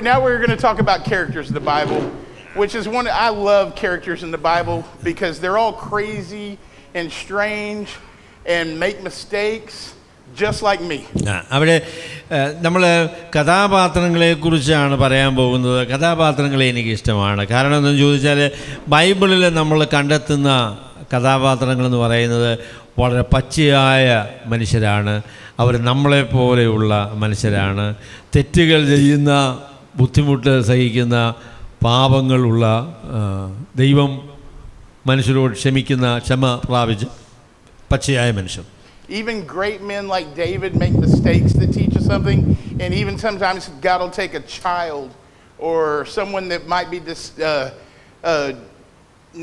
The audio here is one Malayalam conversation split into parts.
Now we're going to talk about characters in the Bible, which is one I love characters in the Bible because they're all crazy and strange and make mistakes just like me. അവിടെ നമ്മൾ കഥാപാത്രങ്ങളെക്കുറിച്ചാണ് പറയാൻ പോകുന്നത്. കഥാപാത്രങ്ങളെ എനിക്കിഷ്ടമാണ്. കാരണം എന്താണെന്ന് ചോദിച്ചാൽ ബൈബിളിൽ നമ്മൾ കണ്ടെത്തുന്ന കഥാപാത്രങ്ങളെന്ന് പറയുന്നത് വളരെ പച്ചയായ മനുഷ്യരാണ്. അവർ നമ്മളെപ്പോലെയുള്ള മനുഷ്യരാണ്. തെറ്റുകൾ ചെയ്യുന്ന, ബുദ്ധിമുട്ട് സഹിക്കുന്ന, പാപങ്ങളുള്ള, ദൈവം മനുഷ്യരോട് ക്ഷമിക്കുന്ന, ക്ഷമ പ്രാപിച്ച് പച്ചയായ മനുഷ്യർ. Even great men like David make mistakes that teach us something, and even sometimes God will take a child or someone that might be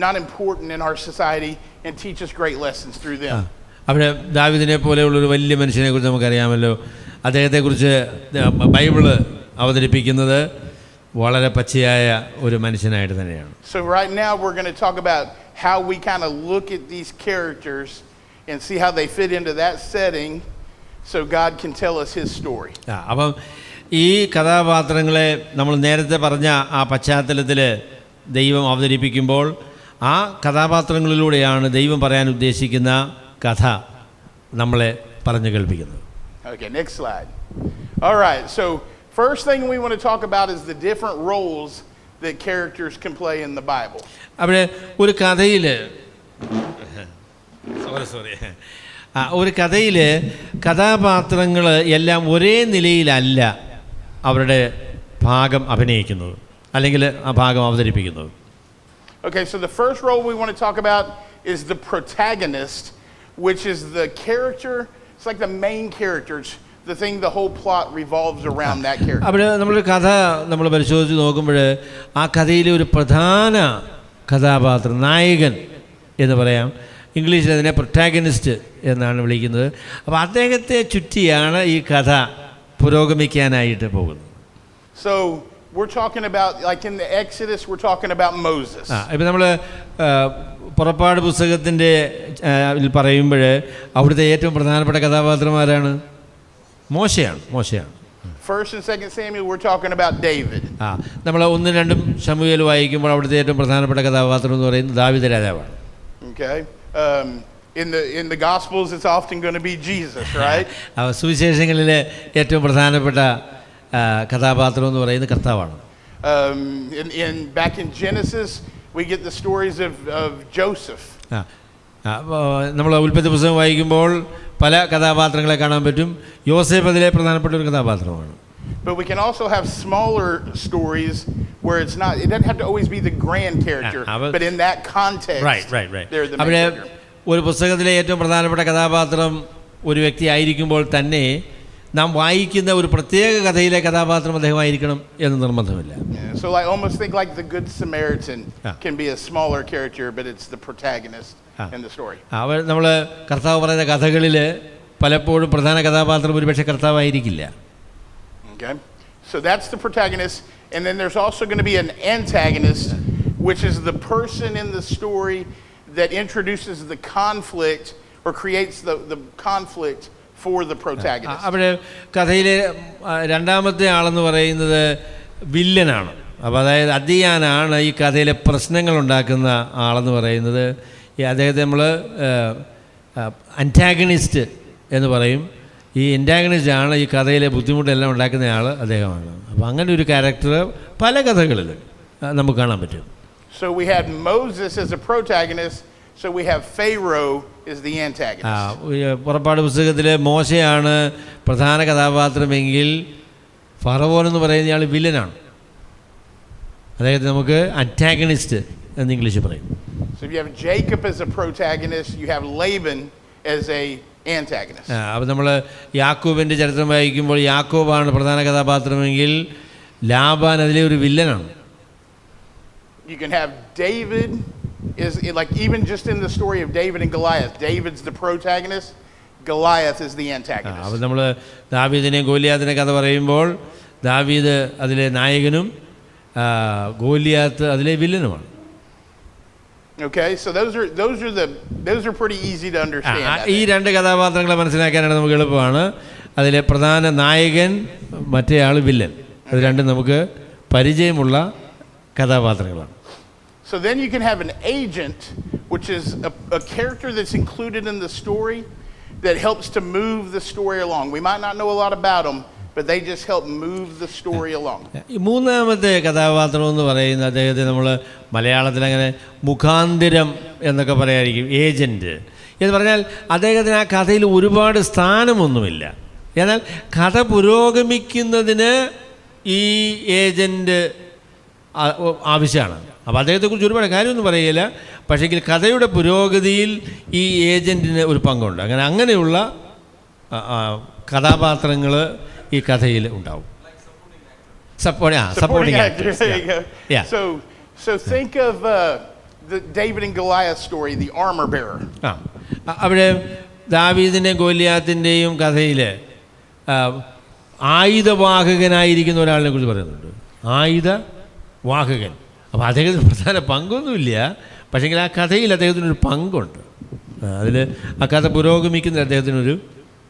not important in our society and teach us great lessons through them. അവിടെ ദാവീദിനെ പോലെയുള്ളൊരു വലിയ മനുഷ്യനെ കുറിച്ച് നമുക്കറിയാമല്ലോ. അദ്ദേഹത്തെക്കുറിച്ച് ബൈബിള് അവതരിപ്പിക്കുന്നത് വളരെ പച്ചയായ ഒരു മനുഷ്യനായിട്ട് തന്നെയാണ്. So right now we're going to talk about how we kind of look at these characters and see how they fit into that setting so God can tell us his story. അപ്പം ഈ കഥാപാത്രങ്ങളെ നമ്മൾ നേരത്തെ പറഞ്ഞ ആ പശ്ചാത്തലത്തിൽ ദൈവം അവതരിപ്പിക്കുമ്പോൾ ആ കഥാപാത്രങ്ങളിലൂടെയാണ് ദൈവം പറയാൻ ഉദ്ദേശിക്കുന്ന കഥ നമ്മളെ പറഞ്ഞു കേൾപ്പിക്കുന്നത്. Okay, next slide. All right, so first thing we want to talk about is the different roles that characters can play in the Bible. അവിടെ ഒരു കഥയിൽ ഒരു കഥയിൽ കഥാപാത്രങ്ങൾ എല്ലാം ഒരേ നിലയിലല്ല അവരുടെ ഭാഗം അഭിനയിക്കുന്നത് അല്ലെങ്കിൽ ആ ഭാഗം അവതരിപ്പിക്കുന്നത്. Okay, so the first role we want to talk about is the protagonist, which is the character. It's like the main characters, the thing, the whole plot revolves around that character. അവിടെ നമ്മളൊരു കഥ നമ്മൾ പരിശോധിച്ച് നോക്കുമ്പോൾ ആ കഥയിലെ ഒരു പ്രധാന കഥാപാത്രം, നായകൻ എന്ന് പറയാം. ഇംഗ്ലീഷിൽ അതിനെ പ്രൊട്ടാഗനിസ്റ്റ് എന്നാണ് വിളിക്കുന്നത്. അപ്പോൾ അദ്ദേഹത്തെ ചുറ്റിയാണ് ഈ കഥ പുരോഗമിക്കാനായിട്ട് പോകുന്നത്. So we're talking about, like in the Exodus, we're talking about Moses. ഇപ്പം നമ്മൾ പുറപ്പാട് പുസ്തകത്തിൻ്റെ പറയുമ്പോൾ അവിടുത്തെ ഏറ്റവും പ്രധാനപ്പെട്ട കഥാപാത്രമാരാണ്? മോശയാണ്. First and Second Samuel, we're talking about David. നമ്മൾ 1-2 ശമൂവേൽ വായിക്കുമ്പോൾ അവിടുത്തെ ഏറ്റവും പ്രധാനപ്പെട്ട കഥാപാത്രം എന്ന് പറയുന്നത് ദാവീദ് രാജാവാണ്. Okay. In the Gospels, it's often going to be Jesus, right? സുവിശേഷങ്ങളിലെ ഏറ്റവും പ്രധാനപ്പെട്ട കഥാപാത്രം എന്ന് പറയുന്നത് കർത്താവാണ്. Back in Genesis, we get the stories of Joseph. നമ്മൾ ഉൽപ്പത്തി പുസ്തകം വായിക്കുമ്പോൾ പല കഥാപാത്രങ്ങളെ കാണാൻ പറ്റും. യോസേഫ് അതിലെ പ്രധാനപ്പെട്ട ഒരു കഥാപാത്രമാണ്. But we can also have smaller stories where it doesn't have to always be the grand character, but in that context, right. they're the main character. ഒരു പുസ്തകത്തിലെ ഏറ്റവും പ്രധാനപ്പെട്ട കഥാപാത്രം ഒരു വ്യക്തി ആയിരിക്കുമ്പോൾ തന്നെ നാം വായിക്കുന്ന ഒരു പ്രത്യേക കഥയിലെ കഥാപാത്രം അദ്ദേഹമായിരിക്കണം എന്ന് നിർബന്ധമില്ല. So I almost think like the Good Samaritan can be a smaller character, but it's the protagonist in the story. നമ്മൾ കർത്താവ് പറയുന്ന കഥകളിൽ പലപ്പോഴും പ്രധാന കഥാപാത്രം ഒരുപക്ഷെ കർത്താവായിരിക്കില്ല. Okay, so that's the protagonist, and then there's also going to be an antagonist, which is the person in the story that introduces the conflict or creates the conflict for the protagonist. അവിടെ കഥയിലെ രണ്ടാമത്തെ ആളെന്ന് പറയുന്നത് വില്ലനാണ്. അപ്പോൾ അതായത് അധികാനാണ് ഈ കഥയിലെ പ്രശ്നങ്ങൾ ഉണ്ടാക്കുന്ന ആളെന്ന് പറയുന്നത്. അദ്ദേഹത്തെ നമ്മൾ അന്റാഗണിസ്റ്റ് എന്ന് പറയും. ഈ അന്റാഗണിസ്റ്റാണ് ഈ കഥയിലെ ബുദ്ധിമുട്ടെല്ലാം ഉണ്ടാക്കുന്ന ആൾ അദ്ദേഹമാണ്. അപ്പോൾ അങ്ങനെ ഒരു ക്യാരക്ടർ പല കഥകളിൽ നമുക്ക് കാണാൻ പറ്റും. So we had Moses as a protagonist, so we have Pharaoh as the antagonist. പുറപ്പാട് പുസ്തകത്തിൽ മോശയാണ് പ്രധാന കഥാപാത്രമെങ്കിൽ ഫറവോൻ എന്ന് പറയുന്ന ആൾ വില്ലനാണ്. അദ്ദേഹത്തെ നമുക്ക് അന്റാഗണിസ്റ്റ് എന്ന് ഇംഗ്ലീഷിൽ പറയും. So if you have Jacob as a protagonist, you have Laban as a antagonist. അപ്പോൾ നമ്മൾ യാക്കോബിൻ്റെ ചരിത്രം വായിക്കുമ്പോൾ യാക്കോബാണ് പ്രധാന കഥാപാത്രമെങ്കിൽ ലാബാൻ അതിലെ ഒരു വില്ലനാണ്. You can have David is like, even just in the story of David and Goliath, David's the protagonist, Goliath is the antagonist. അപ്പോൾ നമ്മൾ ദാവീദിനെയും ഗോലിയാത്തിനെ കഥ പറയുമ്പോൾ ദാവീദ് അതിലെ നായകനും ഗോലിയാത്ത് അതിലെ വില്ലനുമാണ്. Okay, so those are pretty easy to understand. ഈ രണ്ട് കഥാപാത്രങ്ങളെ മനസ്സിലാക്കാനാണ് നമുക്ക് എളുപ്പമാണ്. അതിലെ പ്രധാന നായകൻ, മറ്റേ ആൾ വില്ലൻ. അത് രണ്ടും നമുക്ക് പരിചയമുള്ള കഥാപാത്രങ്ങളാണ്. So then you can have an agent, which is a character that's included in the story that helps to move the story along. We might not know a lot about them, but they just help move the story along. ഈ മൂന്നാമത്തെ കഥാപാത്രം എന്ന് പറയുന്ന അദ്ദേഹത്തെ നമ്മൾ മലയാളത്തിൽ അങ്ങനെ മുഖാന്തിരം എന്നൊക്കെ പറയായിരിക്കും, ഏജൻറ്റ് എന്ന് പറഞ്ഞാൽ അദ്ദേഹത്തിന് ആ കഥയിൽ ഒരുപാട് സ്ഥാനമൊന്നുമില്ല. എന്നാൽ കഥ പുരോഗമിക്കുന്നതിന് ഈ ഏജൻറ്റ് ആവശ്യമാണ്. അപ്പോൾ അദ്ദേഹത്തെക്കുറിച്ച് ഒരുപാട് കാര്യമൊന്നും പറയുകയില്ല, പക്ഷേങ്കിൽ കഥയുടെ പുരോഗതിയിൽ ഈ ഏജൻറ്റിന് ഒരു പങ്കുണ്ട്. അങ്ങനെയുള്ള കഥാപാത്രങ്ങൾ ഈ കഥയിൽ ഉണ്ടാവും. Supporting actors. There you go. Yeah. So think of the David and Goliath story, the armor bearer. അവിടെ ദാവീദിൻ്റെയും ഗോലിയാത്തിൻ്റെയും കഥയിൽ ആയുധവാഹകനായിരിക്കുന്ന ഒരാളിനെ കുറിച്ച് പറയുന്നുണ്ട്. ആയുധവാഹകൻ. അപ്പോൾ അദ്ദേഹത്തിന് പ്രധാന പങ്കൊന്നുമില്ല, പക്ഷേങ്കിൽ ആ കഥയിൽ അദ്ദേഹത്തിനൊരു പങ്കുണ്ട്. അതിൽ ആ കഥ പുരോഗമിക്കുന്ന അദ്ദേഹത്തിനൊരു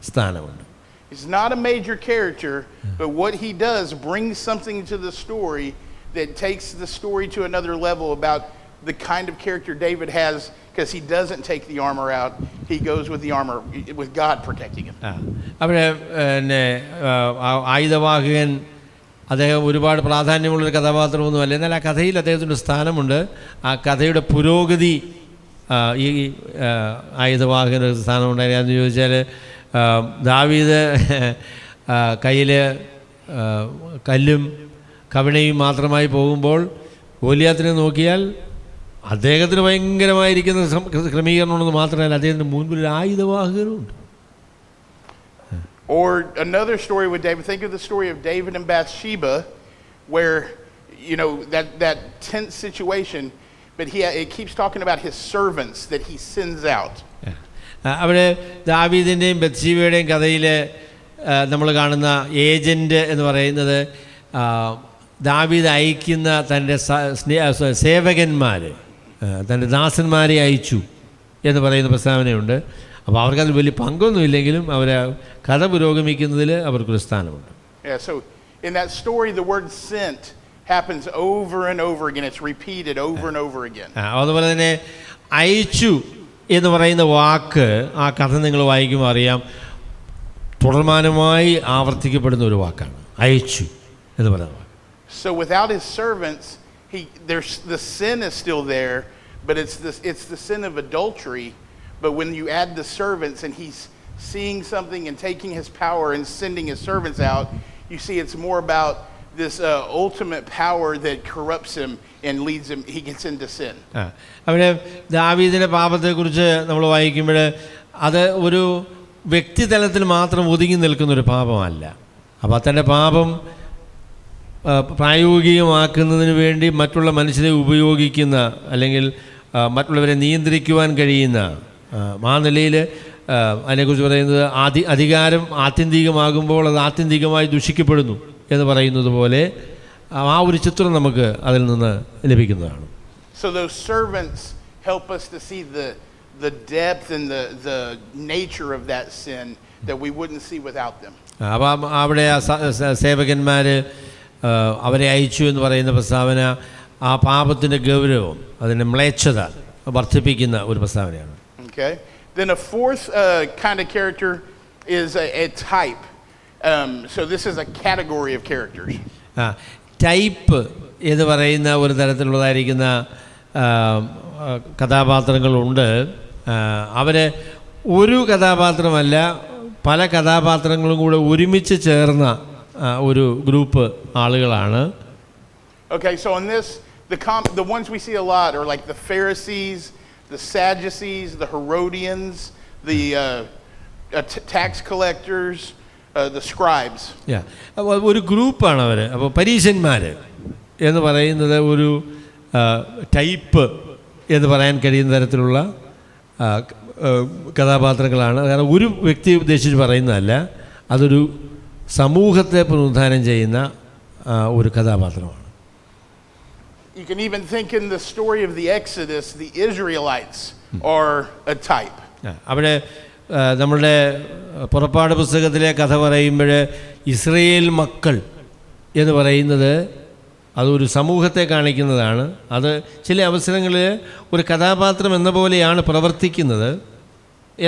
സ്ഥാനമുണ്ട്. He's not a major character, but what he does brings something to the story that takes the story to another level about the kind of character David has, because he doesn't take the armor out. He goes with the armor, with God protecting him. അവിടെ ആയുധവാഹകൻ അദ്ദേഹം ഒരുപാട് പ്രാധാന്യമുള്ളൊരു കഥാപാത്രമൊന്നുമല്ല, എന്നാൽ ആ കഥയിൽ അദ്ദേഹത്തിൻ്റെ സ്ഥാനമുണ്ട്. ആ കഥയുടെ പുരോഗതി ഈ ആയുധവാഹകൻ്റെ സ്ഥാനമുണ്ടായിരുന്നു ചോദിച്ചാൽ, ദാവീദ് കയ്യിൽ കല്ലും കവിണയും മാത്രമായി പോകുമ്പോൾ ഗോലിയാത്തിനെ നോക്കിയാൽ അദ്ദേഹത്തിന് ഭയങ്കരമായിരിക്കുന്ന ക്രമീകരണമുണ്ടെന്ന് മാത്രമല്ല, അദ്ദേഹത്തിൻ്റെ മുൻപിൽ ഒരു ആയുധവാഹകനുമുണ്ട്. Or another story with David. Think of the story of David and Bathsheba, where that tense situation, but it keeps talking about his servants that he sends out. അവിടെ ദാവീദിൻ്റെയും ബത്ശീബയുടെയും കഥയിൽ നമ്മൾ കാണുന്ന ഏജൻറ്റ് എന്ന് പറയുന്നത് ദാവീദ് അയക്കുന്ന തൻ്റെ സേവകന്മാർ, തൻ്റെ ദാസന്മാരെ അയച്ചു എന്ന് പറയുന്ന പ്രസ്താവനയുണ്ട്. അപ്പോൾ അവർക്കത് വലിയ പങ്കൊന്നുമില്ലെങ്കിലും അവർ കഥ പുരോഗമിക്കുന്നതിൽ അവർക്കൊരു സ്ഥാനമുണ്ട്. Yeah, so in that story the word sent happens over and over again. It's repeated over and over again. അതുപോലെ തന്നെ അയച്ചു എന്ന് പറയുന്ന വാക്ക് ആ കഥ നിങ്ങൾ വായിക്കുമ്പോൾ അറിയാം, തുടർമാനമായി ആവർത്തിക്കപ്പെടുന്ന ഒരു വാക്കാണ് അയച്ചു എന്ന് പറയുന്ന വാക്ക്. So without his servants, the sin is still there, but it's the sin of adultery. But when you add the servants and he's seeing something and taking his power and sending his servants out, you see it's more about this ultimate power that corrupts him and leads him, he gets into sin. അവിടെ ദാവീദിന്റെ പാപത്തെക്കുറിച്ച് നമ്മൾ വായിക്കുമ്പോൾ അത് ഒരു വ്യക്തിതലത്തിൽ മാത്രം ഒതുങ്ങി നിൽക്കുന്നൊരു പാപമല്ല. അപ്പോൾ തൻ്റെ പാപം പ്രായോഗികമാക്കുന്നതിന് വേണ്ടി മറ്റുള്ള മനുഷ്യരെ ഉപയോഗിക്കുന്ന, അല്ലെങ്കിൽ മറ്റുള്ളവരെ നിയന്ത്രിക്കുവാൻ കഴിയുന്ന ആ നിലയിൽ അതിനെക്കുറിച്ച് പറയുന്നത് അധികാരം ആത്യന്തികമാകുമ്പോൾ അത് ആത്യന്തികമായി ദുഷിക്കപ്പെടുന്നു എന്ന് പറയുന്നത് പോലെ ആ ഒരു ചിത്രം നമുക്ക് അതിൽ നിന്ന് ലഭിക്കുന്നതാണ്. So those servants help us to see the depth and the nature of that sin that we wouldn't see without them. അപ്പം അവിടെ സേവകന്മാർ അവരെ അയച്ചു എന്ന് പറയുന്ന പ്രസ്താവന ആ പാപത്തിൻ്റെ ഗൗരവം, അതിൻ്റെ മ്ലേച്ഛത വർദ്ധിപ്പിക്കുന്ന ഒരു പ്രസ്താവനയാണ്. Okay. Then a fourth kind of character is a type. So this is a category of characters. Type എന്ന് പറയുന്ന ഒരു തരത്തിലുള്ളതായിരിക്കുന്ന കഥാപാത്രങ്ങളുണ്ട്. അവർ ഒരു കഥാപാത്രമല്ല, പല കഥാപാത്രങ്ങളും കൂടെ ഒരുമിച്ച് ചേർന്ന ഒരു ഗ്രൂപ്പ് ആളുകളാണ്. Okay, so on this, the ones we see a lot are like the Pharisees, the Sadducees, the Herodians, the tax collectors, the scribes. ഒരു ഗ്രൂപ്പാണ് അവർ. അപ്പോൾ പരീശന്മാർ എന്ന് പറയുന്നത് ഒരു ടൈപ്പ് എന്ന് പറയാൻ കഴിയുന്ന തരത്തിലുള്ള കഥാപാത്രങ്ങളാണ്. കാരണം ഒരു വ്യക്തിയെ ഉദ്ദേശിച്ച് പറയുന്നതല്ല, അതൊരു സമൂഹത്തെ പ്രതിനിധാനം ചെയ്യുന്ന ഒരു കഥാപാത്രമാണ്. You can even think in the story of the Exodus, the Israelites are a type. അവിടെ നമ്മളുടെ പുറപ്പാട് പുസ്തകത്തിലെ കഥ പറയുമ്പോൾ ഇസ്രയേൽ മക്കൾ എന്ന് പറയുന്നത് അതൊരു സമൂഹത്തെ കാണിക്കുന്നതാണ്. അത് ചില അവസരങ്ങളിൽ ഒരു കഥാപാത്രം എന്ന പോലെയാണ് പ്രവർത്തിക്കുന്നത്,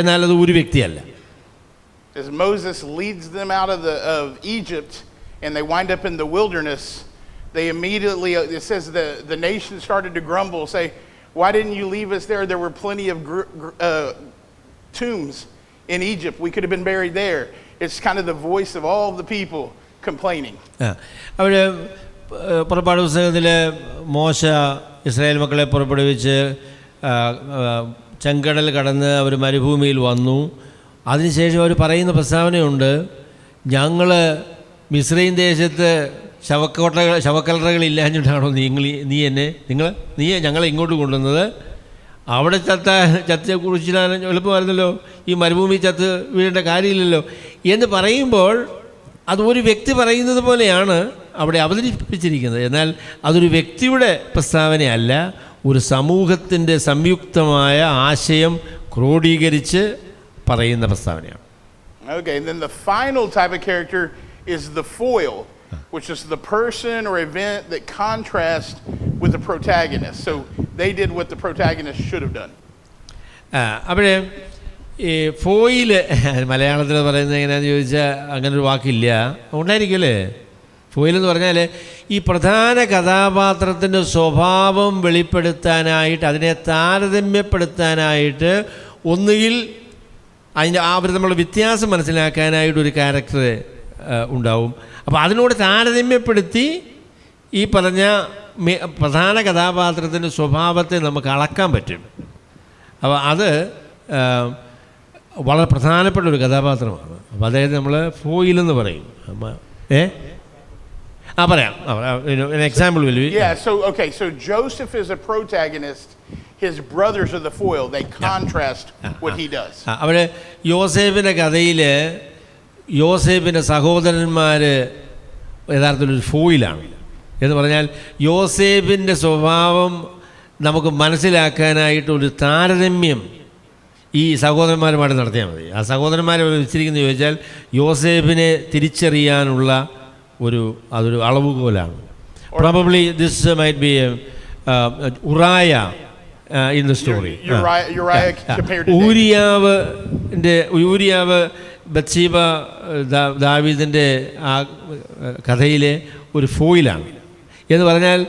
എന്നാൽ അത് ഒരു വ്യക്തിയല്ല. As Moses leads them out of Egypt and they wind up in the wilderness, they immediately, it says the nation started to grumble, say, why didn't you leave us there? There were plenty of tombs in Egypt. We could have been buried there. It's kind of the voice of all the people complaining. അവർ പുറപ്പാട് പുസ്തകത്തിൽ മോശ ഇസ്രായേൽ മക്കളെ പുറപ്പെടുവിച്ച് ചെങ്കടൽ കടന്ന് അവർ മരുഭൂമിയിൽ വന്നു. അതിനുശേഷം അവർ പറയുന്ന പ്രസ്താവനയുണ്ട്, ഞങ്ങൾ മിസ്രൈം ദേശത്ത് ശവക്കല്ലറകളില്ലാഞ്ഞിട്ടാണോ നീ ഞങ്ങളെ ഇങ്ങോട്ട് കൊണ്ടുവന്നത്? അവിടെ ചത്തെ കുറിച്ചിടാൻ എളുപ്പമായിരുന്നല്ലോ, ഈ മരുഭൂമി ചത്ത് വീഴേണ്ട കാര്യമില്ലല്ലോ എന്ന് പറയുമ്പോൾ അത് ഒരു വ്യക്തി പറയുന്നത് പോലെയാണ് അവിടെ അവതരിപ്പിച്ചിരിക്കുന്നത്. എന്നാൽ അതൊരു വ്യക്തിയുടെ പ്രസ്താവനയല്ല, ഒരു സമൂഹത്തിൻ്റെ സംയുക്തമായ ആശയം ക്രോഡീകരിച്ച് പറയുന്ന പ്രസ്താവനയാണ്. Okay, and then the final type of character is the foil, which is the person or event that contrasts with the protagonist. So they did what the protagonist should have done. അവിടെ ഈ ഫോയില് മലയാളത്തിൽ പറയുന്നത് എങ്ങനെയാണെന്ന് ചോദിച്ചാൽ അങ്ങനൊരു വാക്കില്ല, ഉണ്ടായിരിക്കുമല്ലേ? ഫോയിലെന്ന് പറഞ്ഞാൽ ഈ പ്രധാന കഥാപാത്രത്തിൻ്റെ സ്വഭാവം വെളിപ്പെടുത്താനായിട്ട്, അതിനെ താരതമ്യപ്പെടുത്താനായിട്ട്, ഒന്നുകിൽ അതിൻ്റെ അവർ നമ്മൾ വ്യത്യാസം മനസ്സിലാക്കാനായിട്ടൊരു ക്യാരക്ടർ ഉണ്ടാവും. അപ്പോൾ അതിനോട് താരതമ്യപ്പെടുത്തി ഈ പറഞ്ഞ പ്രധാന കഥാപാത്രത്തിൻ്റെ സ്വഭാവത്തെ നമുക്ക് അളക്കാൻ പറ്റും. അപ്പോൾ അത് വളരെ പ്രധാനപ്പെട്ട ഒരു കഥാപാത്രമാണ്. അപ്പോൾ അതായത് നമ്മൾ ഫോയിലെന്ന് പറയും. പറയാം. An example will be. Yeah, so Joseph is a protagonist. His brothers are the foil. They contrast what he does. അവിടെ യോസേഫിൻ്റെ കഥയിൽ യോസേഫിൻ്റെ സഹോദരന്മാർ യഥാർത്ഥത്തിൽ ഒരു ഫോയിലാണ്. എന്ന് പറഞ്ഞാൽ യോസേഫിൻ്റെ സ്വഭാവം നമുക്ക് മനസ്സിലാക്കാനായിട്ടൊരു താരതമ്യം ഈ സഹോദരന്മാരുമായിട്ട് നടത്തിയാൽ മതി. ആ സഹോദരന്മാരെ വെച്ചിരിക്കുന്നത് ചോദിച്ചാൽ യോസേഫിനെ തിരിച്ചറിയാനുള്ള അതൊരു അളവുകോലാണ്. Probably this might be Uriah in the story. Uriah compared to ഊരിയാവ് ബത്ശീബ ദാവീദിൻ്റെ ആ കഥയിലെ ഒരു ഫോയിലാണ്. എന്ന് പറഞ്ഞാൽ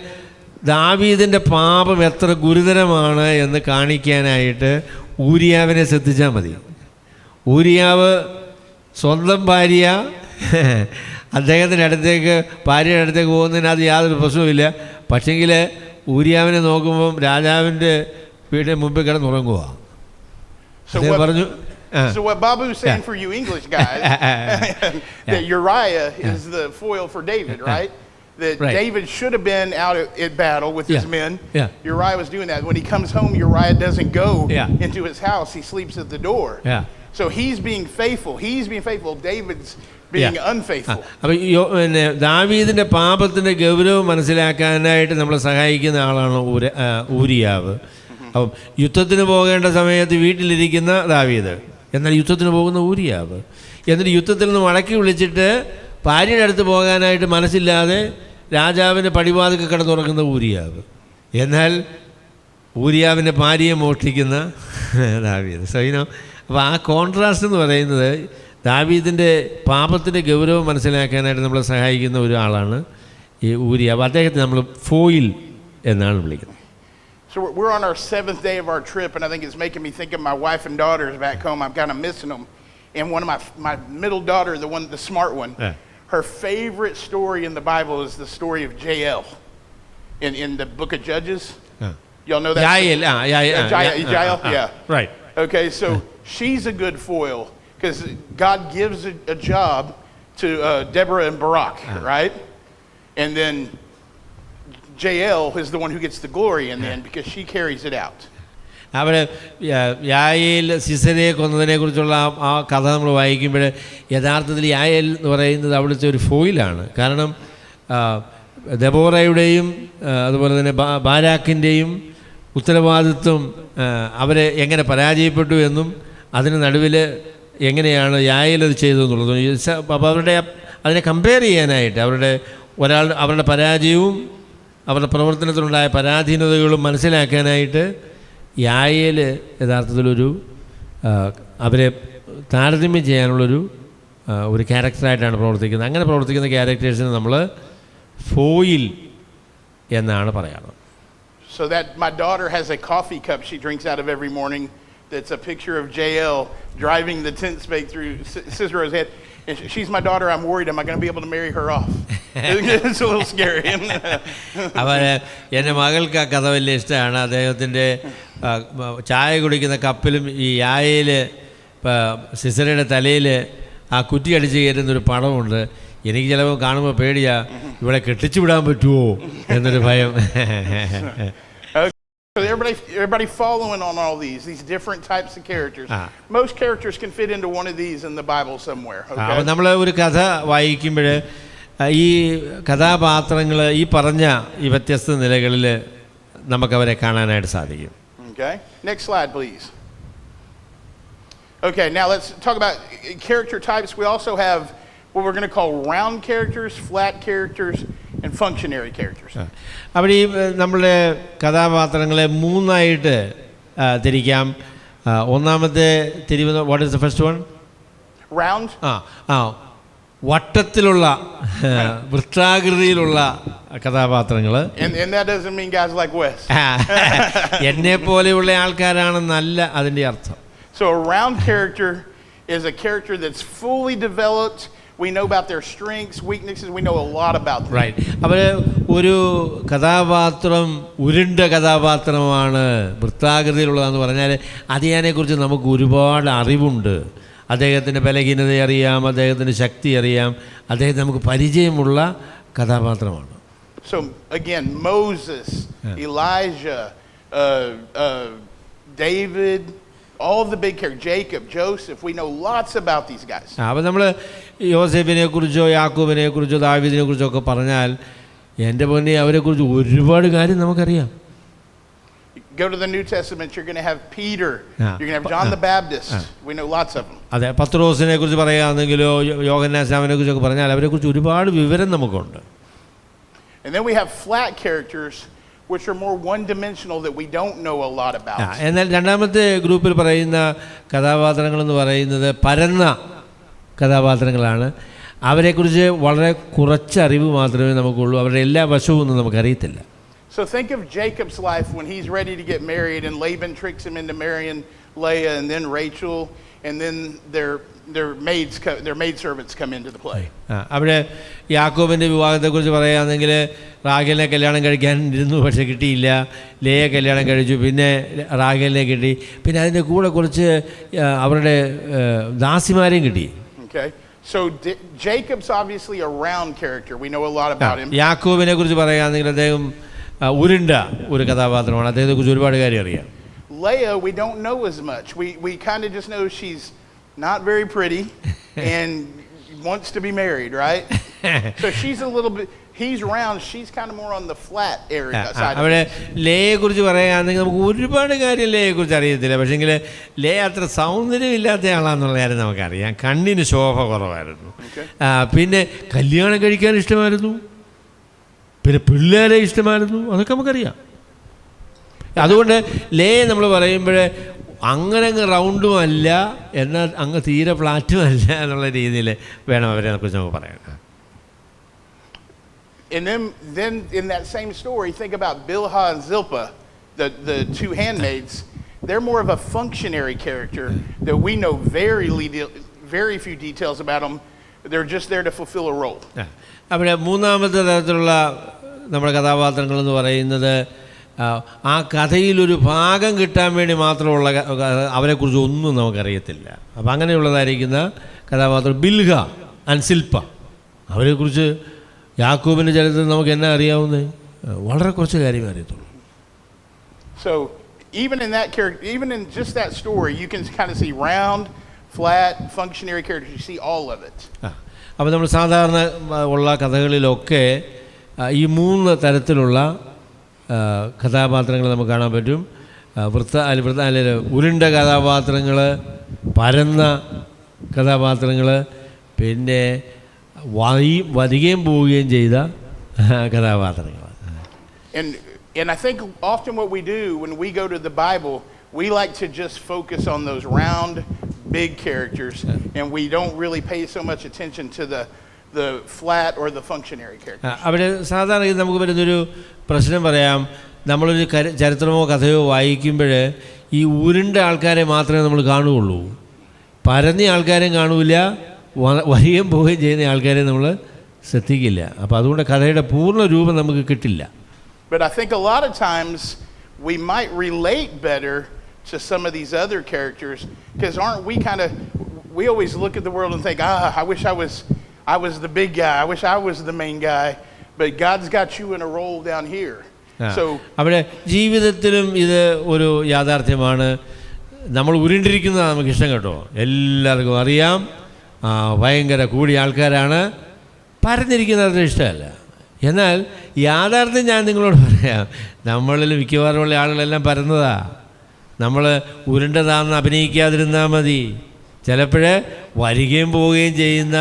ദാവീദിൻ്റെ പാപം എത്ര ഗുരുതരമാണ് എന്ന് കാണിക്കാനായിട്ട് ഊരിയാവിനെ ശ്രദ്ധിച്ചാൽ മതി. ഊരിയാവ് സ്വന്തം ഭാര്യ അദ്ദേഹത്തിൻ്റെ ഭാര്യയുടെ അടുത്തേക്ക് പോകുന്നതിന് അത് യാതൊരു പ്രശ്നവുമില്ല. പക്ഷെങ്കിൽ ഊരിയാവിനെ നോക്കുമ്പം രാജാവിൻ്റെ വീടിന് മുമ്പിൽ കിടന്നുറങ്ങുക. പറഞ്ഞു. So what Babu is saying for you English guys, that Uriah is the foil for David, right? That David should have been out at battle with his men. Uriah was doing that. When he comes home, Uriah doesn't go into his house. He sleeps at the door. So he's being faithful. David's being unfaithful. അപ്പോൾ ദാവീദിൻ്റെ പാപത്തിൻ്റെ ഗൗരവം മനസ്സിലാക്കാനായിട്ട് നമ്മളെ സഹായിക്കുന്ന ആളാണ് ഊരിയാവ്. അപ്പം യുദ്ധത്തിന് പോകേണ്ട സമയത്ത് വീട്ടിലിരിക്കുന്ന ദാവീദ്, എന്നാൽ യുദ്ധത്തിന് പോകുന്ന ഊരിയാവ്. എന്നിട്ട് യുദ്ധത്തിൽ നിന്ന് മടക്കി വിളിച്ചിട്ട് ഭാര്യയുടെ അടുത്ത് പോകാനായിട്ട് മനസ്സില്ലാതെ രാജാവിൻ്റെ പടിവാതിൽക്ക് കിടന്നുറങ്ങുന്ന ഊരിയാവ്. എന്നാൽ ഊരിയാവിൻ്റെ ഭാര്യയെ മോഷ്ടിക്കുന്ന ദാവീദ്. സൈനോ. അപ്പോൾ ആ കോൺട്രാസ്റ്റ് എന്ന് പറയുന്നത് ദാവീദിൻ്റെ പാപത്തിൻ്റെ ഗൗരവം മനസ്സിലാക്കാനായിട്ട് നമ്മളെ സഹായിക്കുന്ന ഒരാളാണ് ഈ ഊരിയാവ്. അദ്ദേഹത്തെ നമ്മൾ ഫോയിൽ എന്നാണ് വിളിക്കുന്നത്. So we're on our 7th day of our trip, and I think it's making me think of my wife and daughters back home. I'm kind of missing them. And one of my middle daughter, the smart one, her favorite story in the Bible is the story of Jael in the book of Judges. Y'all know that? Jael. Yeah. Right. Okay, so she's a good foil because God gives a job to Deborah and Barak, right? And then Jael is the one who gets the glory in the end because she carries it out. അവിടെ യായേൽ സിസരയെ കൊന്നതിനെക്കുറിച്ചുള്ള ആ കഥ നമ്മൾ വായിക്കുമ്പോൾ യഥാർത്ഥത്തിൽ യായേൽ എന്ന് പറയുന്നത് അവിടുത്തെ ഒരു ഫോയിലാണ്. കാരണം ദെബോറയുടെയും അതുപോലെ തന്നെ ബാരാക്കിൻ്റെയും ഉത്തരവാദിത്വം അവരെ എങ്ങനെ പരാജയപ്പെട്ടു എന്നും അതിന് നടുവിൽ എങ്ങനെയാണ് യായേൽ അത് ചെയ്തതെന്നുള്ളതും. അപ്പോൾ അതിനെ കമ്പയർ ചെയ്യാനായിട്ട് അവരുടെ പരാജയവും അവരുടെ പ്രവർത്തനത്തിലുണ്ടായ പരാധീനതകളും മനസ്സിലാക്കാനായിട്ട് യായേൽ യഥാർത്ഥത്തിലൊരു അവരെ താരതമ്യം ചെയ്യാനുള്ളൊരു ഒരു ക്യാരക്ടറായിട്ടാണ് പ്രവർത്തിക്കുന്നത്. അങ്ങനെ പ്രവർത്തിക്കുന്ന ക്യാരക്ടേഴ്സിന് നമ്മൾ ഫോയിൽ എന്നാണ് പറയാറ്. So that my daughter has a coffee cup she drinks out of every morning that's a picture of JL driving the tent spake through Cicero's head. And she's my daughter. I'm worried. Am I going to be able to marry her off? It's a little scary. അവൻ എൻ്റെ മകൾക്ക് ആ കഥ വലിയ ഇഷ്ടമാണ്. അദ്ദേഹത്തിൻ്റെ ചായ കുടിക്കുന്ന കപ്പിലും ഈ യായയിൽ സിസറയുടെ തലയിൽ ആ കുറ്റി അടിച്ച് കയറ്റുന്നൊരു പടമുണ്ട്. എനിക്ക് ചിലപ്പോൾ കാണുമ്പോൾ പേടിയാ, ഇവിടെ കെട്ടിച്ചു വിടാൻ പറ്റുമോ എന്നൊരു ഭയം. Everybody following on all these different types of characters. Most characters can fit into one of these in the Bible somewhere. അപ്പോൾ നമ്മൾ ഒരു കഥ വായിക്കുമ്പോൾ ഈ കഥാപാത്രങ്ങൾ ഈ പറഞ്ഞ ഈ വ്യത്യസ്ത നിലകളിൽ നമുക്കവരെ കാണാനായിട്ട് സാധിക്കും. Okay. Next slide, please. Okay, now let's talk about character types. We also have what we're going to call round characters, flat characters, and functionary characters. അപ്പോൾ ഈ നമ്മളുടെ കഥാപാത്രങ്ങളെ മൂന്നായിട്ട് തിരിക്കാം. ഒന്നാമത്തെ തിരിവ്, what is the first one? Round. വട്ടത്തിലുള്ള വൃത്താകൃതിയിലുള്ള കഥാപാത്രങ്ങൾ. And that doesn't mean guys like Wes. എന്നെ പോലെയുള്ള ആൾക്കാരാണെന്നല്ല അതിൻ്റെ അർത്ഥം. So a round character is a character that's fully developed. We know about their strengths, weaknesses. We know a lot about them. Right. അപ്പോൾ ഒരു കഥാപാത്രം ഉരുണ്ട കഥാപാത്രമാണ്, വൃത്താകൃതിയിലുള്ളതെന്ന് പറഞ്ഞാൽ അതിനെക്കുറിച്ച് നമുക്ക് ഒരുപാട് അറിവുണ്ട്. അദ്ദേഹത്തിൻ്റെ ബലഹീനത അറിയാം, അദ്ദേഹത്തിൻ്റെ ശക്തി അറിയാം, അദ്ദേഹത്തിന് നമുക്ക് പരിചയമുള്ള കഥാപാത്രമാണ്. So again, Moses, Elijah, David, all of the big characters, Jacob, Joseph, we know lots about these guys. അപ്പോൾ നമ്മൾ യോസേഫിനെ കുറിച്ചോ യാക്കോബിനെ കുറിച്ചോ ദാവീദിനെ കുറിച്ചോ ഒക്കെ പറഞ്ഞാൽ എൻ്റെ പൊന്നെ അവരെക്കുറിച്ച് ഒരുപാട് കാര്യം നമുക്കറിയാം. Go to the New Testament, you're going to have Peter, you're going to have John the Baptist. We know lots of them. അതെ, പത്രോസിനെ കുറിച്ച് പറയുകയാണെങ്കിലോ യോഹന്നാൻ സ്നാപകനെ കുറിച്ചൊക്കെ പറഞ്ഞാൽ അവരെക്കുറിച്ച് ഒരുപാട് വിവരം നമുക്കുണ്ട്. And then we have flat characters which are more one-dimensional that we don't know a lot about. എന്നാൽ രണ്ടാമത്തെ ഗ്രൂപ്പിൽ പറയുന്ന കഥാപാത്രങ്ങളെന്ന് പറയുന്നത് പരന്ന കഥാപാത്രങ്ങളാണ്. അവരെക്കുറിച്ച് വളരെ കുറച്ച് അറിവ് മാത്രമേ നമുക്കുള്ളൂ. അവരുടെ എല്ലാ വശവും ഒന്നും നമുക്കറിയത്തില്ല. So think of Jacob's life when he's ready to get married and Laban tricks him into marrying Leah and then Rachel and then their maidservants come into the play. അവിടെ യാക്കോബിൻ്റെ വിവാഹത്തെക്കുറിച്ച് പറയുകയാണെങ്കിൽ റാഹേലിനെ കല്യാണം കഴിക്കാൻ ഇരുന്നു, പക്ഷെ കിട്ടിയില്ല. ലേയെ കല്യാണം കഴിച്ചു, പിന്നെ റാഹേലിനെ കിട്ടി, പിന്നെ അതിൻ്റെ കൂടെ കുറച്ച് അവരുടെ ദാസിമാരെയും കിട്ടി. Okay. So Jacob's obviously a round character. We know a lot about him. യാക്കോബിനെ കുറിച്ച് പറയുകയാണെങ്കിൽ അദ്ദേഹം ഉരുണ്ട ഒരു കഥാപാത്രമാണ്. അദ്ദേഹത്തെക്കുറിച്ച് ഒരുപാട് കാര്യം അറിയാം. Leah, we don't know as much. We kind of just know she's not very pretty and wants to be married, right? So she's a little bit, he's round, she's kind of more on the flat area side. അവിടെ ലേയെ കുറിച്ച് പറയുകയാണെങ്കിൽ നമുക്ക് ഒരുപാട് കാര്യം ലേയെ കുറിച്ച് അറിയത്തില്ല. പക്ഷേങ്കിൽ ലേ അത്ര സൗന്ദര്യമില്ലാത്ത ആളാന്നുള്ള കാര്യം നമുക്കറിയാം. കണ്ണിന് ശോഭ കുറവായിരുന്നു, പിന്നെ കല്യാണം കഴിക്കാൻ ഇഷ്ടമായിരുന്നു, പിന്നെ പിള്ളേരെ ഇഷ്ടമായിരുന്നു, അതൊക്കെ നമുക്കറിയാം. അതുകൊണ്ട് ലേ നമ്മൾ പറയുമ്പോൾ അങ്ങനെ അങ്ങ് റൗണ്ടും അല്ല, എന്നാൽ അങ്ങ് തീരെ ഫ്ലാറ്റും അല്ല എന്നുള്ള രീതിയിൽ വേണം അവരെ കുറിച്ച് നമുക്ക് പറയാം. And then in that same story, think about Bilhah and Zilpah, the two handmaids. They're more of a functionary character that we know very few details about them. They're just there to fulfill a role. അവിടെ മൂന്നാമത്തെ തരത്തിലുള്ള നമ്മുടെ കഥാപാത്രങ്ങളെന്ന് പറയുന്നത് ആ കഥയിലൊരു ഭാഗം കിട്ടാൻ വേണ്ടി മാത്രമുള്ള അവരെക്കുറിച്ച് ഒന്നും നമുക്കറിയത്തില്ല. അപ്പം അങ്ങനെയുള്ളതായിരിക്കുന്ന കഥാപാത്രം ബിൽഹ ആൻഡ് സിൽപ്പ. അവരെക്കുറിച്ച് യാക്കോബിൻ്റെ ചരിത്രത്തിൽ നമുക്ക് എന്നാ അറിയാവുന്നത്? വളരെ കുറച്ച് കാര്യമേ അറിയത്തുള്ളൂ. So even in that character, even in just that story, you can kind of see round, flat, functionary characters. You see all of it. അപ്പോൾ നമ്മൾ സാധാരണ ഉള്ള കഥകളിലൊക്കെ ഈ മൂന്ന് തരത്തിലുള്ള കഥാപാത്രങ്ങൾ നമുക്ക് കാണാൻ പറ്റും. ഉരുണ്ട കഥാപാത്രങ്ങൾ, പരന്ന കഥാപാത്രങ്ങൾ, പിന്നെ വരികയും പോവുകയും ചെയ്ത കഥാപാത്രങ്ങൾ. And I think often what we do when we go to the Bible, we like to just focus on those round, big characters, and we don't really pay so much attention to the flat or the functionary characters. അവിടെ സാധാരണ നമുക്ക് വരുന്നൊരു പ്രശ്നം പറയാം. നമ്മളൊരു ചരിത്രമോ കഥയോ വായിക്കുമ്പോൾ ഈ ഉരുണ്ട ആൾക്കാരെ മാത്രമേ നമ്മൾ കാണുകയുള്ളൂ. പരന്ന ആൾക്കാരെയും കാണൂല, വരികയും പോവുകയും ചെയ്യുന്ന ആൾക്കാരെ നമ്മൾ ശ്രദ്ധിക്കില്ല. അപ്പോൾ അതുകൊണ്ട് കഥയുടെ പൂർണ്ണ രൂപം നമുക്ക് കിട്ടില്ല. But I think a lot of times we might relate better to some of these other characters, because aren't we we always look at the world and think, I wish I was the big guy, I wish I was the main guy, but God's got you in a role down here. So അവിടെ ജീവിതത്തിലും ഇത് ഒരു യാഥാർത്ഥ്യമാണ്. നമ്മൾ ഉരുണ്ടിരിക്കുന്നതാണ് നമുക്ക് ഇഷ്ടം കേട്ടോ. എല്ലാവർക്കും അറിയാം ഭയങ്കര കൂടിയ ആൾക്കാരാണ്. പരന്നിരിക്കുന്നത് ഇഷ്ടമല്ല. എന്നാൽ യാഥാർത്ഥ്യം ഞാൻ നിങ്ങളോട് പറയാം, നമ്മളിൽ മിക്കവാറുമുള്ള ആളുകളെല്ലാം പരന്നതാ. നമ്മൾ ഉരുണ്ടതാണെന്ന് അഭിനയിക്കാതിരുന്നാൽ മതി. ചിലപ്പോൾ വരികയും പോവുകയും ചെയ്യുന്ന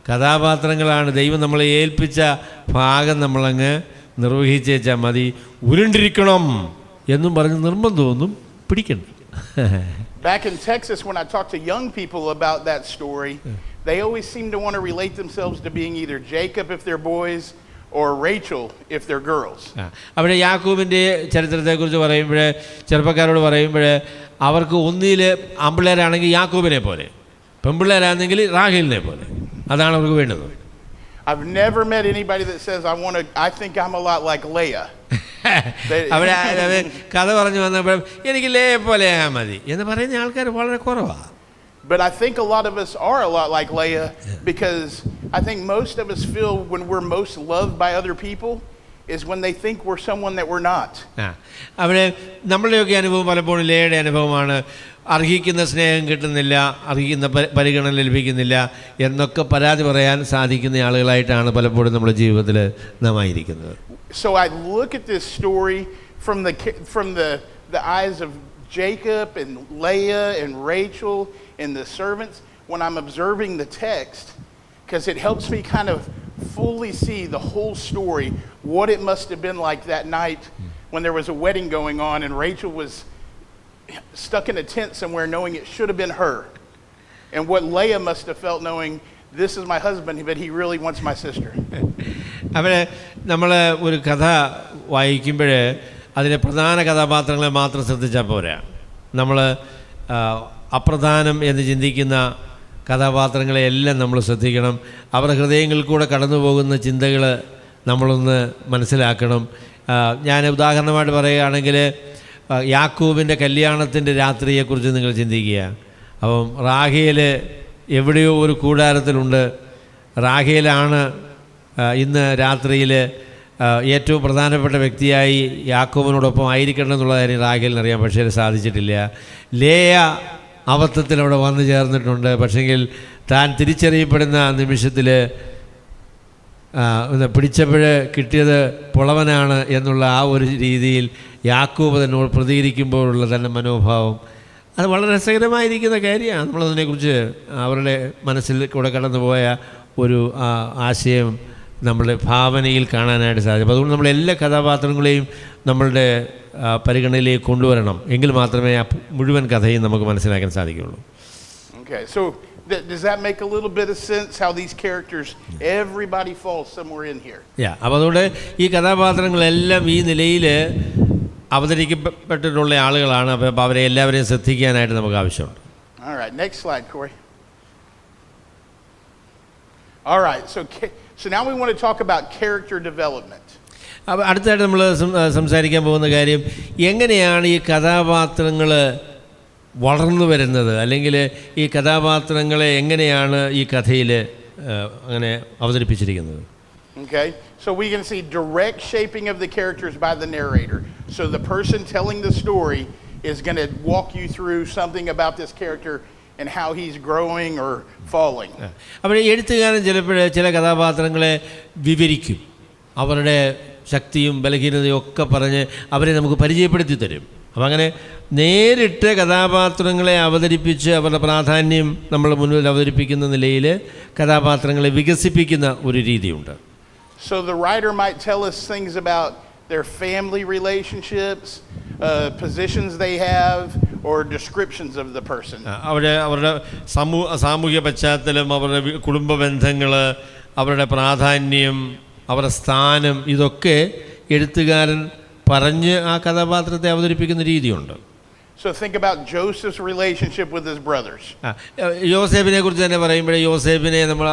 കഥാപാത്രങ്ങളാണ്. ദൈവം നമ്മളെ ഏൽപ്പിച്ച ഭാഗം നമ്മളങ്ങ് നിർവഹിച്ചേച്ചാൽ മതി. ഉരുണ്ടിരിക്കണം എന്നും പറഞ്ഞ് നിർബന്ധമൊന്നും പിടിക്കണം. Back in Texas, when I talk to young people about that story, they always seem to want to relate themselves to being either Jacob if they're boys or Rachel if they're girls. അവിടെ യാക്കോബിൻ്റെ ചരിത്രത്തെക്കുറിച്ച് പറയുമ്പോൾ, ചെറുപ്പക്കാരോട് പറയുമ്പോൾ, അവർക്ക് ഒന്നിൽ ആൺപിള്ളേരാണെങ്കിൽ യാക്കോബിനെ പോലെ, പെൺപിള്ളേരാണെങ്കിൽ റാഹേലിനെ പോലെ, അതാണ് അവർക്ക് വേണ്ടത്. I've never met anybody that says I think I'm a lot like Leah. അവിടെ കഥ പറഞ്ഞു വന്നപ്പോൾ എനിക്ക് ലേയെ പോലെ മതി എന്ന് പറയുന്ന ആൾക്കാർ വളരെ കുറവാണ്. But I think a lot of us are a lot like Leah, because I think most of us feel when we're most loved by other people is when they think we're someone that we're not. അവിടെ നമ്മളുടെയൊക്കെ അനുഭവം പലപ്പോഴും ലേയുടെ അനുഭവമാണ്. അർഹിക്കുന്ന സ്നേഹം കിട്ടുന്നില്ല, അർഹിക്കുന്ന പരിഗണന ലഭിക്കുന്നില്ല എന്നൊക്കെ പരാതി പറയാൻ സാധിക്കുന്ന ആളുകളായിട്ടാണ് പലപ്പോഴും നമ്മുടെ ജീവിതത്തിൽ നാം ആയിരിക്കുന്നത്. So I look at this story from the eyes of Jacob and Leah and Rachel and the servants when I'm observing the text, because it helps me kind of fully see the whole story, what it must have been like that night when there was a wedding going on and Rachel was stuck in a tent somewhere knowing it should have been her, and what Leah must have felt knowing this is my husband but he really wants my sister. അവിടെ നമ്മൾ ഒരു കഥ വായിക്കുമ്പോൾ അതിലെ പ്രധാന കഥാപാത്രങ്ങളെ മാത്രം ശ്രദ്ധിച്ചാൽ പോരാ. നമ്മൾ അപ്രധാനം എന്ന് ചിന്തിക്കുന്ന കഥാപാത്രങ്ങളെയെല്ലാം നമ്മൾ ശ്രദ്ധിക്കണം. അവരുടെ ഹൃദയങ്ങളിൽ കൂടെ കടന്നു പോകുന്ന ചിന്തകൾ നമ്മളൊന്ന് മനസ്സിലാക്കണം. ഞാൻ ഉദാഹരണമായിട്ട് പറയുകയാണെങ്കിൽ യാക്കോബിൻ്റെ കല്യാണത്തിൻ്റെ രാത്രിയെക്കുറിച്ച് നിങ്ങൾ ചിന്തിക്കുക. അപ്പം റാഹേൽ എവിടെയോ ഒരു കൂടാരത്തിലുണ്ട്. റാഹേലാണ് ഇന്ന് രാത്രിയിൽ ഏറ്റവും പ്രധാനപ്പെട്ട വ്യക്തിയായി യാക്കോബിനോടൊപ്പം ആയിരിക്കണം എന്നുള്ള കാര്യം റാഹേലിന് അറിയാം, പക്ഷേ സാധിച്ചിട്ടില്ല. ലേയ അബദ്ധത്തിൽ അവിടെ വന്നു ചേർന്നിട്ടുണ്ട്. പക്ഷെങ്കിൽ താൻ തിരിച്ചറിയപ്പെടുന്ന നിമിഷത്തിൽ പിടിച്ചപ്പോൾ കിട്ടിയത് പുളവനാണ് എന്നുള്ള ആ ഒരു രീതിയിൽ യാക്കോബ് തന്നോട് പ്രതികരിക്കുമ്പോഴുള്ള തന്നെ മനോഭാവം അത് വളരെ രസകരമായിരിക്കുന്ന കാര്യമാണ്. നമ്മളതിനെക്കുറിച്ച് അവരുടെ മനസ്സിൽ കൂടെ കടന്നുപോയ ഒരു ആശയം നമ്മളുടെ ഭാവനയിൽ കാണാനായിട്ട് സാധിക്കും. അപ്പോൾ അതുകൊണ്ട് നമ്മൾ എല്ലാ കഥാപാത്രങ്ങളെയും നമ്മളുടെ പരിഗണനയിലേക്ക് കൊണ്ടുവരണം. എങ്കിൽ മാത്രമേ ആ മുഴുവൻ കഥയും നമുക്ക് മനസ്സിലാക്കാൻ സാധിക്കുകയുള്ളൂ. Okay, so does that make a little bit of sense how these characters, everybody falls somewhere in here? അപ്പോൾ അതുകൊണ്ട് ഈ കഥാപാത്രങ്ങളെല്ലാം ഈ നിലയിൽ അവതരിക്കപ്പെട്ടിട്ടുള്ള ആളുകളാണ്. അപ്പോൾ അവരെ എല്ലാവരെയും ശ്രദ്ധിക്കാനായിട്ട് നമുക്ക് ആവശ്യമുണ്ട്. All right, next slide, Corey. All right, so now we want to talk about character development. അപ്പോൾ അടുത്തായിട്ട് നമ്മൾ സംസാരിക്കാൻ പോകുന്ന കാര്യം എങ്ങനെയാണ് ഈ കഥാപാത്രങ്ങൾ വളർന്നു വരുന്നത്, അല്ലെങ്കിൽ ഈ കഥാപാത്രങ്ങളെ എങ്ങനെയാണ് ഈ കഥയിൽ അങ്ങനെ അവതരിപ്പിച്ചിരിക്കുന്നത്. Okay, so we can see direct shaping of the characters by the narrator. So the person telling the story is going to walk you through something about this character and how he's growing or falling. അപ്പോൾ എഴുത്തുകാരൻ ചില കഥാപാത്രങ്ങളെ വിവരിക്കും, അവരുടെ ശക്തിയും ബലഹീനതയും ഒക്കെ പറഞ്ഞ് അവരെ നമുക്ക് പരിചയപ്പെടുത്തി തരും. അപ്പം അങ്ങനെ നേരിട്ട് കഥാപാത്രങ്ങളെ അവതരിപ്പിച്ച് അവരുടെ പ്രാധാന്യം നമ്മൾ മുന്നിൽ അവതരിപ്പിക്കുന്ന നിലയിൽ കഥാപാത്രങ്ങളെ വികസിപ്പിക്കുന്ന ഒരു രീതിയുണ്ട്. So the writer might tell us things about their family relationships, positions they have, or descriptions of the person. അവരുടെ സാമൂഹ്യ പശ്ചാത്തലം, അവരുടെ കുടുംബ ബന്ധങ്ങൾ, അവരുടെ പ്രാധാന്യം, അവരുടെ സ്ഥാനം, ഇതൊക്കെ എഴുത്തുകാരൻ പറഞ്ഞ് ആ കഥാപാത്രത്തെ അവതരിപ്പിക്കുന്ന രീതിയുണ്ട്. So think about Joseph's relationship with his brothers. യോസേഫിനെ കുറിച്ച് തന്നെ പറയുമ്പോഴേ യോസേഫിനെ നമ്മൾ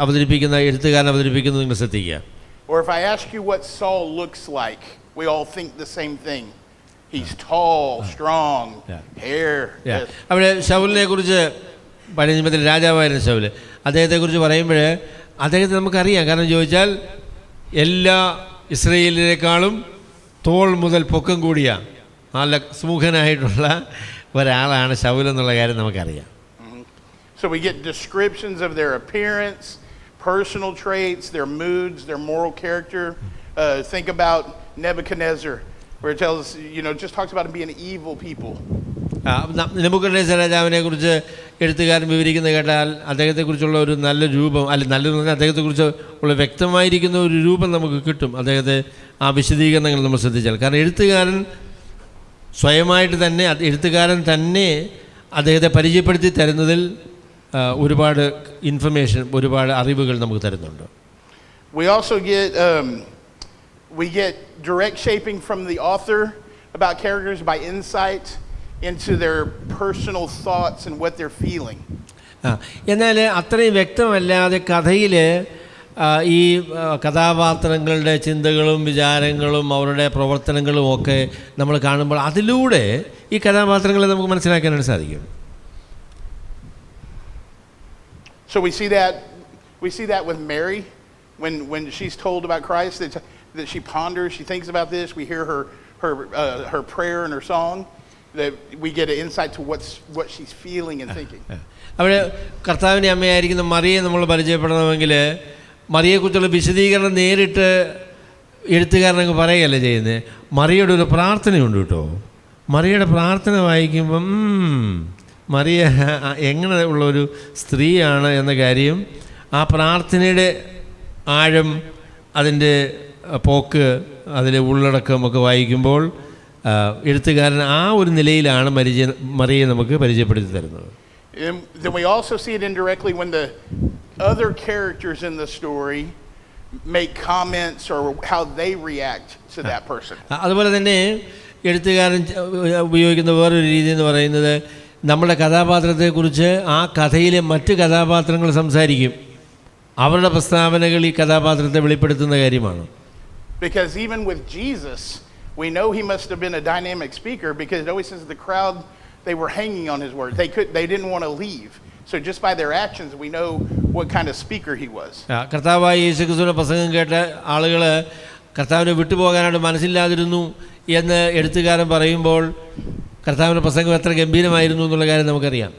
അവതരിപ്പിക്കുന്ന എഴുത്തുകാരൻ അവതരിപ്പിക്കുന്നത് നിങ്ങൾ ശ്രദ്ധിക്കുക. Or if I ask you what Saul looks like, we all think the same thing. He's tall, strong, hair. അവിടെ ശൗലിനെ കുറിച്ച് പഴയ നിയമത്തിൽ രാജാവായിരുന്ന ശൗല്, അദ്ദേഹത്തെക്കുറിച്ച് പറയുമ്പോൾ അദ്ദേഹത്തെ നമുക്കറിയാം. കാരണം ചോദിച്ചാൽ എല്ലാ ഇസ്രയേലിനേക്കാളും തോൾ മുതൽ പൊക്കം കൂടിയ നല്ല സുമുഖനായിട്ടുള്ള ഒരാളാണ് ശൗൽ എന്നുള്ള കാര്യം നമുക്കറിയാം. So we get descriptions of their appearance, personal traits, their moods, their moral character. Think about Nebuchadnezzar, where it tells, just talks about him being evil people. Nebuchadnezzar രാജാവിനെ കുറിച്ച് എഴുത്തുകാരൻ വിവരിക്കുന്നത് കേട്ടാൽ അദ്ദേഹത്തെക്കുറിച്ചുള്ള ഒരു നല്ല രൂപം, അല്ല നല്ലതെന്ന് പറഞ്ഞാൽ അദ്ദേഹത്തെക്കുറിച്ച് ഉള്ള വ്യക്തമായിരിക്കുന്ന ഒരു രൂപം നമുക്ക് കിട്ടും. അദ്ദേഹത്തെ ആ വിശദീകരണങ്ങൾ നമ്മൾ ശ്രദ്ധിച്ചാൽ. കാരണം എഴുത്തുകാരൻ സ്വയമായിട്ട് തന്നെ, എഴുത്തുകാരൻ തന്നെ അദ്ദേഹത്തെ പരിചയപ്പെടുത്തി തരുന്നതിൽ ഒരുപാട് ഇൻഫർമേഷൻ, ഒരുപാട് അറിവുകൾ നമുക്ക് തരുന്നുണ്ട്. We also get direct shaping from the author about characters by insight into their personal thoughts and what they're feeling. എന്നാൽ അത്രയും വ്യക്തമല്ലാതെ കഥയിൽ ഈ കഥാപാത്രങ്ങളുടെ ചിന്തകളും വിചാരങ്ങളും അവരുടെ പ്രവർത്തനങ്ങളും ഒക്കെ നമ്മൾ കാണുമ്പോൾ അതിലൂടെ ഈ കഥാപാത്രങ്ങളെ നമുക്ക് മനസ്സിലാക്കാനായിട്ട് സാധിക്കും. So we see that with Mary when she's told about Christ, that she ponders, she thinks about this. We hear her prayer and her song, that we get an insight to what she's feeling and thinking. അവിടെ കർത്താവിൻ്റെ അമ്മയായിരിക്കുന്ന മറിയെ നമ്മൾ പരിചയപ്പെടണമെങ്കിൽ മറിയെക്കുറിച്ചുള്ള വിശദീകരണം നേരിട്ട് എഴുത്തുകാരനങ്ങ് പറയുകയല്ല ചെയ്യുന്നത്. മറിയുടെ ഒരു പ്രാർത്ഥനയുണ്ട് കേട്ടോ. മറിയുടെ പ്രാർത്ഥന വായിക്കുമ്പം മറിയ എങ്ങനെ ഉള്ളൊരു സ്ത്രീയാണ് എന്ന കാര്യം, ആ പ്രാർത്ഥനയുടെ ആഴം, അതിൻ്റെ പോക്ക്, അതിലെ ഉള്ളടക്കമൊക്കെ വായിക്കുമ്പോൾ എഴുത്തുകാരൻ ആ ഒരു നിലയിലാണ് മറിയെ നമുക്ക് പരിചയപ്പെടുത്തി തരുന്നത്. And then we also see it indirectly when the other characters in the story make comments or how they react to that person. അതുപോലെ തന്നെ എഴുത്തുകാരൻ ഉപയോഗിക്കുന്ന വേറൊരു രീതി എന്ന് പറയുന്നത്, നമ്മുടെ കഥാപാത്രത്തെക്കുറിച്ച് ആ കഥയിലെ മറ്റ് കഥാപാത്രങ്ങൾ സംസാരിക്കും. അവരുടെ പ്രസ്താവനകൾ ഈ കഥാപാത്രത്തെ വെളിപ്പെടുത്തുന്ന കാര്യമാണ്. Because even with Jesus, we know he must have been a dynamic speaker, because it always says the crowd, they were hanging on his word. They didn't want to leave. So just by their actions we know what kind of speaker he was. കർത്താവായ യേശുക്രിസ്തുവിന്റെ പ്രസംഗം കേട്ട ആളുകൾ കർത്താവിനെ വിട്ടുപോകാനായിട്ട് മനസ്സില്ലാതിരുന്നു എന്ന് എഴുത്തുകാരൻ പറയുമ്പോൾ കർത്താവിന്റെ പ്രസംഗം എത്ര ഗംഭീരമായിരുന്നു എന്നുള്ള കാര്യം നമുക്കറിയാം.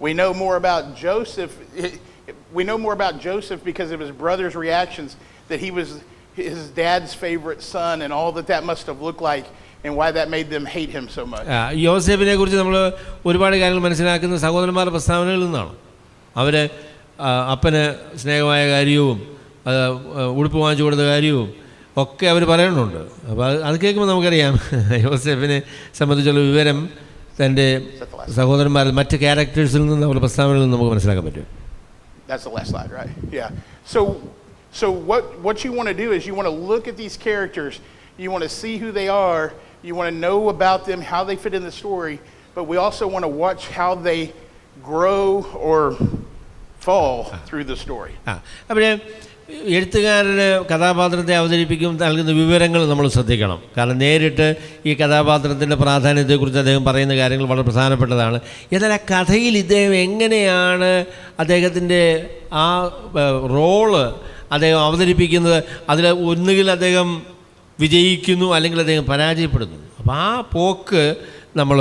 We know more about Joseph because of his brother's reactions, that he was his dad's favorite son, and all that must have looked like, and why that made them hate him so much. യോസേഫിനെ കുറിച്ച് നമ്മൾ ഒരുപാട് കാര്യങ്ങൾ മനസ്സിലാക്കുന്ന സഹോദരന്മാരുടെ പ്രസ്താവനകളിൽ നിന്നാണ്. അവർ അപ്പന് സ്നേഹമായ കാര്യവും ഉടുപ്പ് വാങ്ങിച്ചു കൊടുത്ത കാര്യവും ഒക്കെ അവർ പറയുന്നുണ്ട്. അപ്പോൾ അത് കേൾക്കുമ്പോൾ നമുക്കറിയാം യോസേഫിനെ സംബന്ധിച്ചുള്ള വിവരം തൻ്റെ സഹോദരന്മാരിൽ മറ്റ് ക്യാരക്ടേഴ്സിൽ നിന്ന് അവരുടെ പ്രസ്താവനകളിൽ നിന്ന് നമുക്ക് മനസ്സിലാക്കാൻ പറ്റും. That's the last slide, right? Yeah. So what you want to do is you want to look at these characters, you want to see who they are, you want to know about them, how they fit in the story, but we also want to watch how they grow or fall through the story. അപ്പോൾ എഴുത്തുകാരന് കഥാപാത്രത്തെ അവതരിപ്പിക്കും നൽകുന്ന വിവരങ്ങൾ നമ്മൾ ശ്രദ്ധിക്കണം. കാരണം നേരിട്ട് ഈ കഥാപാത്രത്തിൻ്റെ പ്രാധാന്യത്തെക്കുറിച്ച് അദ്ദേഹം പറയുന്ന കാര്യങ്ങൾ വളരെ പ്രധാനപ്പെട്ടതാണ്. എന്നാൽ ആ കഥയിൽ ഇദ്ദേഹം എങ്ങനെയാണ് അദ്ദേഹത്തിൻ്റെ ആ റോള് അദ്ദേഹം അവതരിപ്പിക്കുന്നത്, അതിൽ ഒന്നുകിൽ അദ്ദേഹം വിജയിക്കുന്നു അല്ലെങ്കിൽ അദ്ദേഹം പരാജയപ്പെടുന്നു. അപ്പോൾ ആ പോക്ക് നമ്മൾ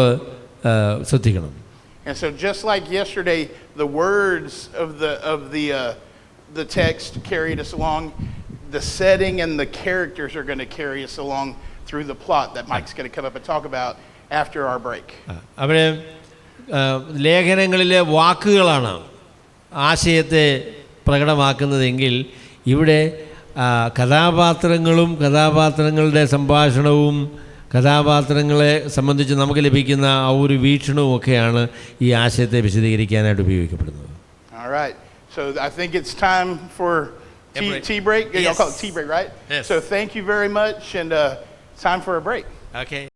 ശ്രദ്ധിക്കണം. And so just like yesterday, the words of the text carried us along, the setting and the characters are going to carry us along through the plot that Mike's going to come up and talk about after our break. അവിടെ ലേഖനങ്ങളിലെ വാക്കുകളാണ് ആശയത്തെ പ്രകടമാക്കുന്നതെങ്കിൽ ഇവിടെ കഥാപാത്രങ്ങളും കഥാപാത്രങ്ങളുടെ സംഭാഷണവും കഥാപാത്രങ്ങളെ സംബന്ധിച്ച് നമുക്ക് ലഭിക്കുന്ന ആ ഒരു വീക്ഷണവും ഒക്കെയാണ് ഈ ആശയത്തെ വിശദീകരിക്കാനായിട്ട് ഉപയോഗിക്കപ്പെടുന്നത്. All right. So I think it's time for tea break. Yes. Y'all call it tea break, right? Yes. So thank you very much, and time for a break. Okay.